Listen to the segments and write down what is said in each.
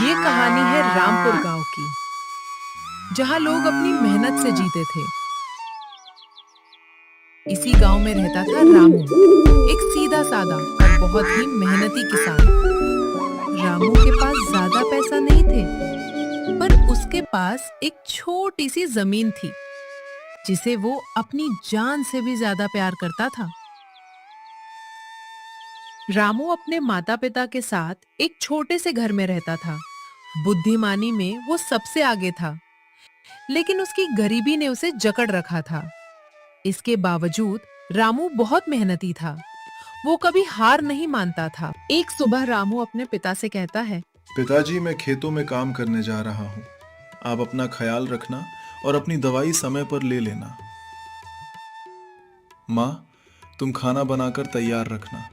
ये कहानी है रामपुर गांव की, जहां लोग अपनी मेहनत से जीते थे। इसी गांव में रहता था रामू, एक सीधा साधा और बहुत ही मेहनती किसान। रामू के पास ज्यादा पैसा नहीं थे, पर उसके पास एक छोटी सी जमीन थी, जिसे वो अपनी जान से भी ज्यादा प्यार करता था। रामू अपने माता पिता के साथ एक छोटे से घर में रहता था। बुद्धिमानी में वो सबसे आगे था, लेकिन उसकी गरीबी ने उसे जकड़ रखा था। इसके बावजूद रामू बहुत मेहनती था। वो कभी हार नहीं मानता था। एक सुबह रामू अपने पिता से कहता है, पिताजी, मैं खेतों में काम करने जा रहा हूँ। आप अपना ख्याल रखना और अपनी दवाई समय पर ले लेना। माँ, तुम खाना बनाकर तैयार रखना।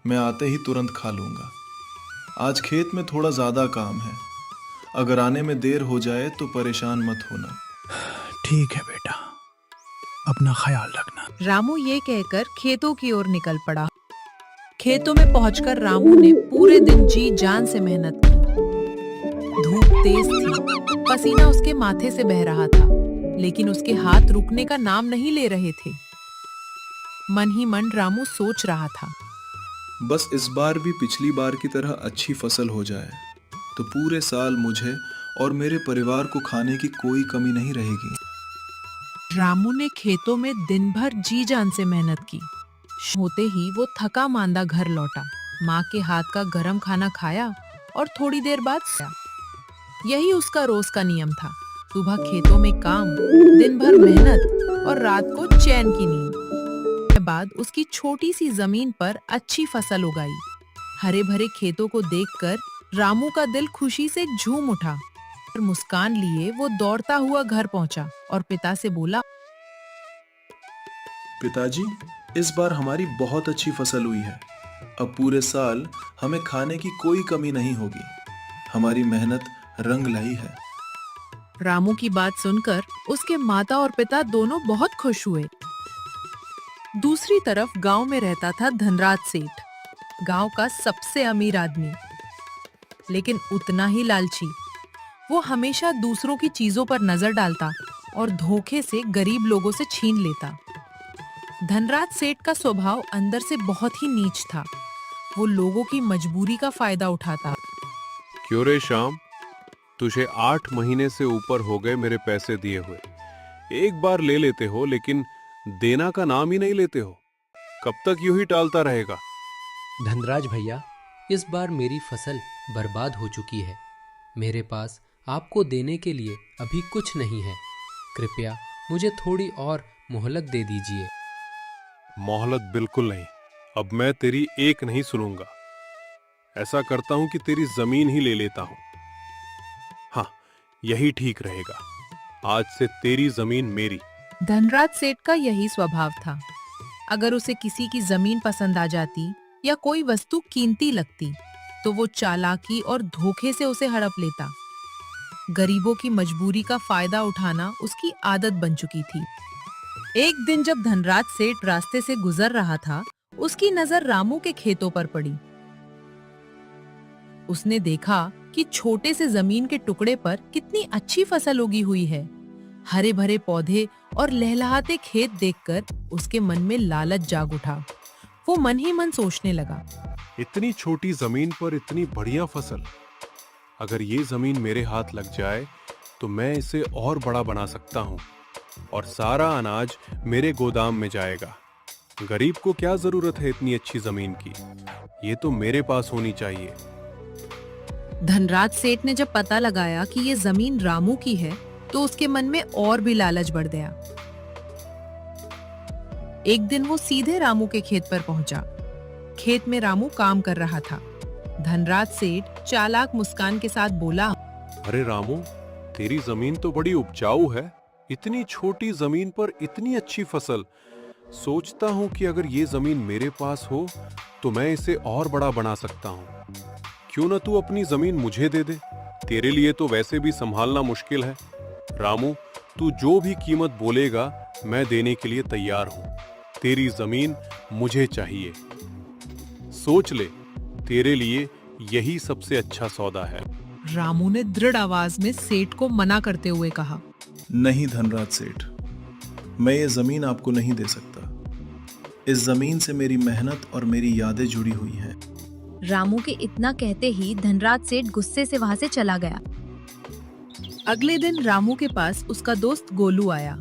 मैं आते ही तुरंत खा लूँगा। आज खेत में थोड़ा ज़्यादा काम है। अगर आने में देर हो जाए तो परेशान मत होना। ठीक है बेटा, अपना ख्याल रखना। रामू ये कहकर खेतों की ओर निकल पड़ा। खेतों में पहुंचकर रामू ने पूरे दिन जी जान से मेहनत की। धूप तेज थी, पसीना उसके माथे से बह रहा था, लेकिन उसके हाथ रुकने का नाम नहीं ले रहे थे। मन ही मन रामू सोच रहा था, बस इस बार भी पिछली बार की तरह अच्छी फसल हो जाए तो पूरे साल मुझे और मेरे परिवार को खाने की कोई कमी नहीं रहेगी। रामू ने खेतों में दिन भर जी जान से मेहनत की। होते ही वो थका मांदा घर लौटा। माँ के हाथ का गरम खाना खाया और थोड़ी देर बाद सोया। यही उसका रोज का नियम था। सुबह खेतों में काम, दिन भर मेहनत और रात को चैन की नींद। के बाद उसकी छोटी सी जमीन पर अच्छी फसल उगाई। हरे भरे खेतों को देखकर रामू का दिल खुशी से झूम उठा। और मुस्कान लिए वो दौड़ता हुआ घर पहुंचा और पिता से बोला, पिताजी, इस बार हमारी बहुत अच्छी फसल हुई है। अब पूरे साल हमें खाने की कोई कमी नहीं होगी। हमारी मेहनत रंग लाई है। रामू की बात सुनकर उसके माता और पिता दोनों बहुत खुश हुए। दूसरी तरफ गांव में रहता था धनराज सेठ, गांव का सबसे अमीर आदमी, लेकिन उतना ही लालची। वो हमेशा दूसरों की चीजों पर नजर डालता और धोखे से गरीब लोगों से छीन लेता। धनराज सेठ का स्वभाव अंदर से बहुत ही नीच था। वो लोगों की मजबूरी का फायदा उठाता। क्यों रे श्याम, तुझे 8 महीने से ऊपर हो गए मेरे पैसे दिए हुए। एक बार ले लेते हो, लेकिन देना का नाम ही नहीं लेते हो। कब तक यूं ही टालता रहेगा? धनराज भैया, इस बार मेरी फसल बर्बाद हो चुकी है। मेरे पास आपको देने के लिए अभी कुछ नहीं है। कृपया मुझे थोड़ी और मोहलत दे दीजिए। मोहलत बिल्कुल नहीं। अब मैं तेरी एक नहीं सुनूंगा। ऐसा करता हूं कि तेरी जमीन ही ले लेता हूं। हाँ, यही ठीक रहेगा। आज से तेरी जमीन मेरी। धनराज सेठ का यही स्वभाव था। अगर उसे किसी की जमीन पसंद आ जाती या कोई वस्तु कीमती लगती, तो वो चालाकी और धोखे से उसे हड़प लेता। गरीबों की मजबूरी का फायदा उठाना उसकी आदत बन चुकी थी। एक दिन जब धनराज सेठ रास्ते से गुजर रहा था, उसकी नजर रामू के खेतों पर पड़ी। उसने देखा कि छोटे से जमीन के टुकड़े पर कितनी अच्छी फसल उगी हुई है। हरे भरे पौधे और लहलहाते खेत देखकर उसके मन में लालच जाग उठा। वो मन ही मन सोचने लगा, इतनी छोटी जमीन पर इतनी बढ़िया फसल। अगर ये जमीन मेरे हाथ लग जाए तो मैं इसे और बड़ा बना सकता हूँ और सारा अनाज मेरे गोदाम में जाएगा। गरीब को क्या जरूरत है इतनी अच्छी जमीन की? ये तो मेरे पास होनी चाहिए। धनराज सेठ ने जब पता लगाया कि ये जमीन रामू की है, तो उसके मन में और भी लालच बढ़ गया। एक दिन वो सीधे रामू के खेत पर पहुंचा। खेत में रामू काम कर रहा था। धनराज सेठ चालाक मुस्कान के साथ बोला, अरे रामू, तेरी जमीन तो बड़ी उपजाऊ है। इतनी छोटी जमीन पर इतनी अच्छी फसल। सोचता हूँ कि अगर ये जमीन मेरे पास हो तो मैं इसे और बड़ा बना सकता हूँ। क्यों ना तू अपनी जमीन मुझे दे दे? तेरे लिए तो वैसे भी संभालना मुश्किल है। रामू, तू जो भी कीमत बोलेगा मैं देने के लिए तैयार हूँ। तेरी जमीन मुझे चाहिए। सोच ले, तेरे लिए यही सबसे अच्छा सौदा है। रामू ने दृढ़ आवाज में सेठ को मना करते हुए कहा। नहीं धनराज सेठ, मैं ये जमीन आपको नहीं दे सकता। इस जमीन से मेरी मेहनत और मेरी यादें जुड़ी हुई हैं। रामू के इतना कहते ही धनराज सेठ गुस्से से वहाँ से चला गया। अगले दिन रामू के पास उसका दोस्त गोलू आया।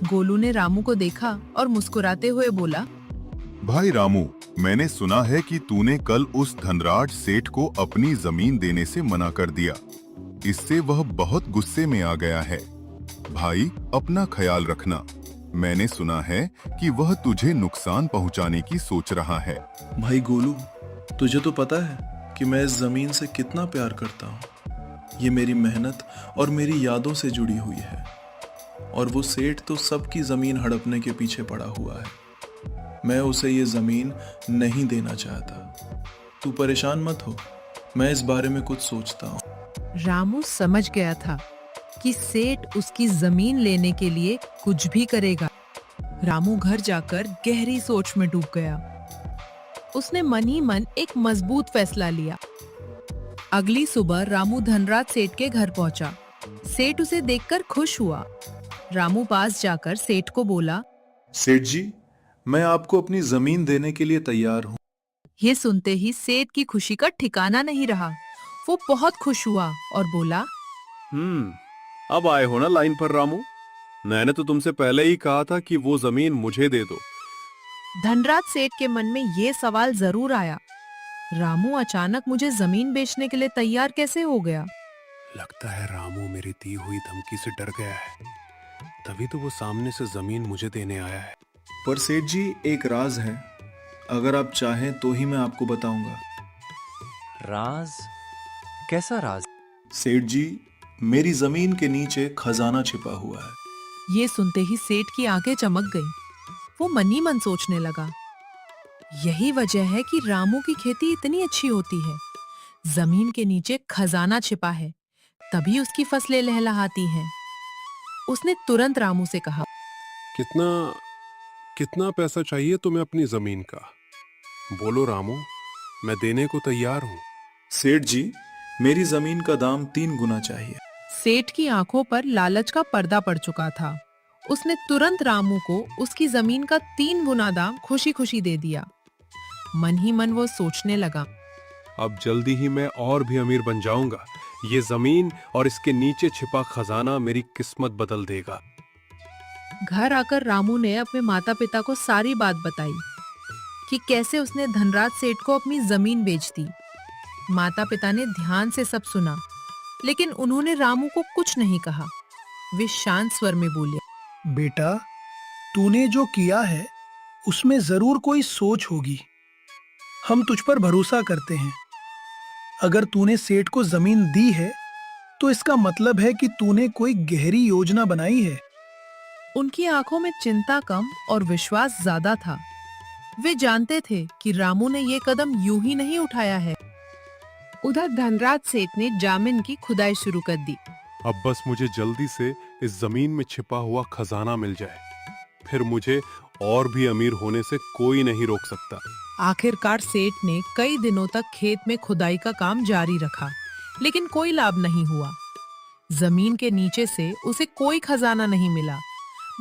गोलू ने रामू को देखा और मुस्कुराते हुए बोला, भाई रामू, मैंने सुना है कि तूने कल उस धनराज सेठ को अपनी जमीन देने से मना कर दिया। इससे वह बहुत गुस्से में आ गया है। भाई, अपना ख्याल रखना। मैंने सुना है कि वह तुझे नुकसान पहुंचाने की सोच रहा है। भाई गोलू, तुझे तो पता है कि मैं इस जमीन से कितना प्यार करता हूँ। ये मेरी मेहनत और मेरी यादों से जुड़ी हुई है, और वो सेठ तो सबकी जमीन हड़पने के पीछे पड़ा हुआ है। मैं उसे ये जमीन नहीं देना चाहता। तू परेशान मत हो, मैं इस बारे में कुछ सोचता हूँ। रामू समझ गया था कि सेठ उसकी जमीन लेने के लिए कुछ भी करेगा। रामू घर जाकर गहरी सोच में डूब गया। उसने मन ही मन एक मजबूत फैसला लिया। अगली सुबह रामू धनराज सेठ के घर पहुंचा। सेठ उसे देखकर खुश हुआ। रामू पास जाकर सेठ को बोला, सेठ जी, मैं आपको अपनी जमीन देने के लिए तैयार हूँ। ये सुनते ही सेठ की खुशी का ठिकाना नहीं रहा। वो बहुत खुश हुआ और बोला, अब आए हो ना लाइन पर रामू। मैंने तो तुमसे पहले ही कहा था कि वो जमीन मुझे दे दो। धनराज सेठ के मन में ये सवाल जरूर आया, रामू अचानक मुझे जमीन बेचने के लिए तैयार कैसे हो गया? लगता है रामू मेरी दी हुई धमकी से डर गया है, तभी तो वो सामने से जमीन मुझे देने आया है। पर सेठ जी, एक राज है। अगर आप चाहें तो ही मैं आपको बताऊंगा। राज? कैसा राज? सेठ जी, मेरी जमीन के नीचे खजाना छिपा हुआ है। ये सुनते ही सेठ की आंखें चमक गईं। वो मन ही मन सोचने लगा, यही वजह है कि रामू की खेती इतनी अच्छी होती है। जमीन के नीचे खजाना छिपा है, तभी उसकी फसलें लहलहाती हैं। उसने तुरंत रामू से कहा, कितना पैसा चाहिए तुम्हें अपनी जमीन का? बोलो रामू, मैं देने को तैयार हूँ। सेठ जी, मेरी जमीन का दाम 3 गुना चाहिए। सेठ की आंखों पर लालच का पर्दा पड़ चुका था। उसने तुरंत रामू को उसकी जमीन का 3 गुना दाम खुशी खुशी दे दिया। मन ही मन वो सोचने लगा, अब जल्दी ही मैं और भी अमीर बन जाऊंगा। ये जमीन और इसके नीचे छिपा खजाना मेरी किस्मत बदल देगा। घर आकर रामू ने अपने माता पिता को सारी बात बताई कि कैसे उसने धनराज सेठ को अपनी जमीन बेच दी। माता पिता ने ध्यान से सब सुना, लेकिन उन्होंने रामू को कुछ नहीं कहा। वे शांत स्वर में बोले, बेटा, तूने जो किया है उसमें जरूर कोई सोच होगी। हम तुझ पर भरोसा करते हैं। अगर तूने सेठ को जमीन दी है तो इसका मतलब है कि तूने कोई गहरी योजना बनाई है। उनकी आंखों में चिंता कम और विश्वास ज्यादा था। वे जानते थे कि रामू ने ये कदम यूं ही नहीं उठाया है। उधर धनराज सेठ ने जामिन की खुदाई शुरू कर दी। अब बस मुझे जल्दी से इस जमीन में छिपा हुआ खजाना मिल जाए, फिर मुझे और भी अमीर होने से कोई नहीं रोक सकता। आखिरकार सेठ ने कई दिनों तक खेत में खुदाई का काम जारी रखा, लेकिन कोई लाभ नहीं हुआ। जमीन के नीचे से उसे कोई खजाना नहीं मिला,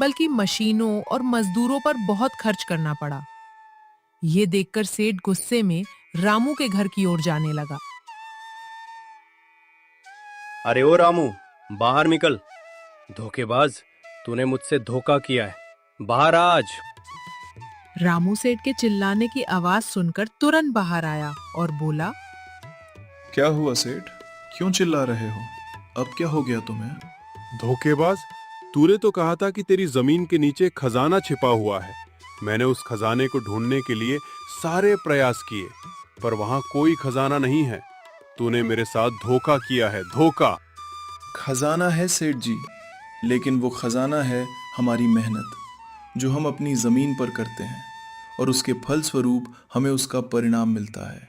बल्कि मशीनों और मजदूरों पर बहुत खर्च करना पड़ा। ये देखकर सेठ गुस्से में रामू के घर की ओर जाने लगा। अरे ओ रामू, बाहर निकल। धोखेबाज, तूने मुझसे धोखा किया है। बाहर आ आज। रामू सेठ के चिल्लाने की आवाज सुनकर तुरंत बाहर आया और बोला, क्या हुआ सेठ? क्यों चिल्ला रहे हो? अब क्या हो गया तुम्हें? धोखेबाज, तूने तो कहा था कि तेरी जमीन के नीचे खजाना छिपा हुआ है। मैंने उस खजाने को ढूंढने के लिए सारे प्रयास किए, पर वहां कोई खजाना नहीं है। तूने मेरे साथ धोखा किया है, धोखा। खजाना है सेठ जी, लेकिन वो खजाना है हमारी मेहनत, जो हम अपनी जमीन पर करते हैं, और उसके फल स्वरूप हमें उसका परिणाम मिलता है।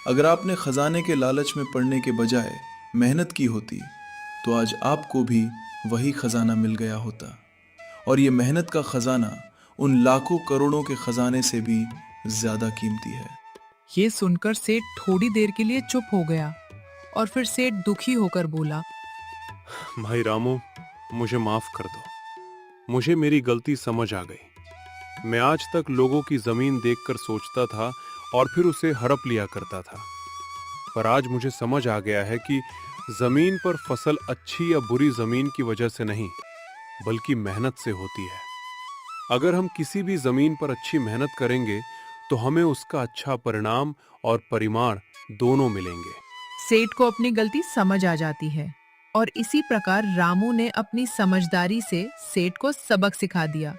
अगर आपने खजाने के लालच में पड़ने के बजाय मेहनत की होती, तो आज आपको भी वही खजाना मिल गया होता। और ये मेहनत का खजाना उन लाखों करोड़ों के खजाने से भी ज्यादा कीमती है। ये सुनकर सेठ थोड़ी देर के लिए चुप हो गया और फिर सेठ दुखी होकर बोला, भाई रामू, मुझे माफ कर दो। मुझे मेरी गलती समझ आ गई। मैं आज तक लोगों की जमीन देखकर सोचता था और फिर उसे हड़प लिया करता था। पर आज मुझे समझ आ गया है कि जमीन पर फसल अच्छी या बुरी जमीन की वजह से नहीं, बल्कि मेहनत से होती है। अगर हम किसी भी जमीन पर अच्छी मेहनत करेंगे तो हमें उसका अच्छा परिणाम और परिमाण दोनों मिलेंगे। सेठ को अपनी गलती समझ आ जाती है और इसी प्रकार रामू ने अपनी समझदारी से सेठ को सबक सिखा दिया।